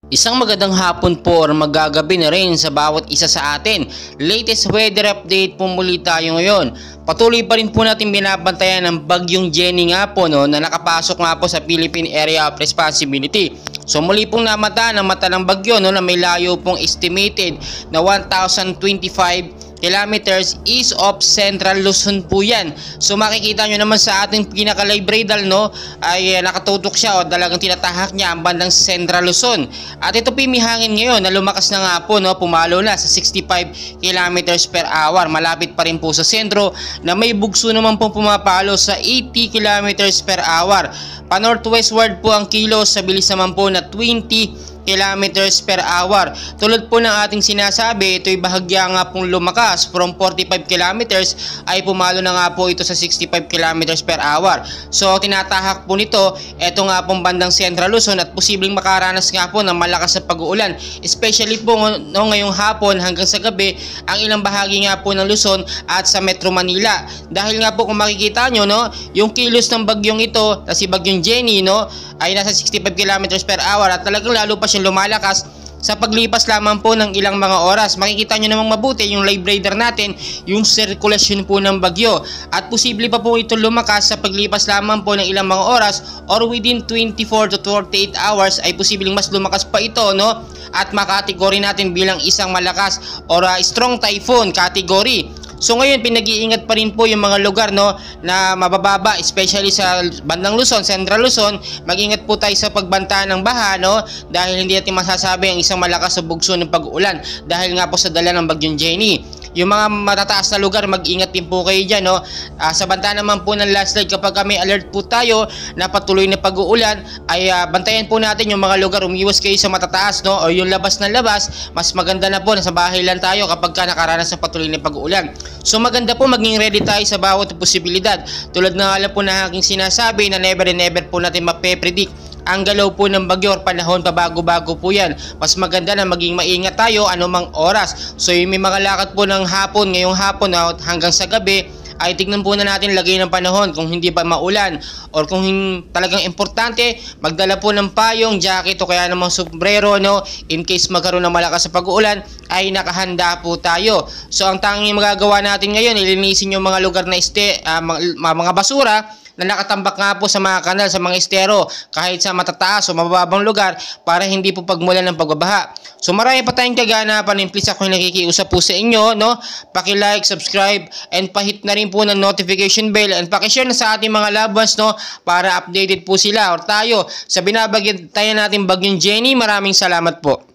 Isang magandang hapon po or magagabi na rin sa bawat isa sa atin. Latest weather update po muli tayo ngayon. Patuloy pa rin po natin binabantayan ng bagyong Jenny nga po na nakapasok nga po sa Philippine Area of Responsibility. So muli pong namata ng mata ng bagyo na may layo pong estimated na 1,025 kilometers east of Central Luzon po yan. So makikita nyo naman sa ating pinaka-live radar ay nakatutok siya o talagang tinatahak niya ang bandang Central Luzon. At ito po may hangin ngayon na lumakas na nga po, pumalo na sa 65 kilometers per hour. Malapit pa rin po sa sentro na may bugso naman po pumapalo sa 80 kilometers per hour. Pa-northwestward po ang kilos sa bilis naman po na 20 kilometers per hour. Tulad po ng ating sinasabi, ito'y bahagya nga pong lumakas from 45 kilometers ay pumalo na nga po ito sa 65 kilometers per hour. So tinatahak po nito ito nga pong bandang Central Luzon at posibleng makaranas nga po ng malakas na pag-uulan, especially po ngayong hapon hanggang sa gabi ang ilang bahagi nga po ng Luzon at sa Metro Manila. Dahil nga po kung makikita nyo, yung kilos ng bagyong ito na si bagyong Jenny ay nasa 65 kilometers per hour at talagang lalo pa siyang lumalakas sa paglipas lamang po ng ilang mga oras. Makikita nyo namang mabuti yung live radar natin, yung sirkulasyon po ng bagyo, at posible pa po ito lumakas sa paglipas lamang po ng ilang mga oras or within 24 to 48 hours ay posibleng mas lumakas pa ito at makategory natin bilang isang malakas or strong typhoon category. So ngayon pinag-iingat pa rin po yung mga lugar na mabababa, especially sa bandang Luzon, Central Luzon. Mag-ingat po tayo sa pagbanta ng baha dahil hindi natin masasabi ang isang malakas sa bugso ng pag-uulan dahil nga po sa dala ng bagyong Jenny. Yung mga matataas na lugar, mag-ingat din po kayo dyan. Sa banta naman po ng landslide, kapag may alert po tayo na patuloy na pag-uulan, ay bantayan po natin yung mga lugar. Umiwas kayo sa matataas o yung labas ng labas. Mas maganda na po, nasa bahay lang tayo kapag nakaranas ng patuloy na pag-uulan. So maganda po maging ready tayo sa bawat posibilidad. Tulad na alam po na aking sinasabi na never and never po natin mape-predict ang galaw po ng bagyo or panahon, pabago-bago po yan. Mas maganda na maging maingat tayo anumang oras. So yung may mga lakad po ng hapon, ngayong hapon hanggang sa gabi, ay tignan po na natin lagay ng panahon kung hindi pa maulan or kung talagang importante, magdala po ng payong, jacket o kaya namang sombrero in case magkaroon ng malakas sa pag-uulan ay nakahanda po tayo. So ang tanging magagawa natin ngayon, ilinisin yung mga lugar na mga basura na nakatambak nga po sa mga kanal, sa mga estero, kahit sa matataas o mababang lugar para hindi po pagmulan ng pagbabaha. So marami pa tayong kaganapan, and please ako yung nakikiusap po sa inyo, paki-like, subscribe, and pahit na rin po ng notification bell, and paki-share na sa ating mga loved ones, para updated po sila or tayo sa binabantayan natin bagyong Jenny. Maraming salamat po.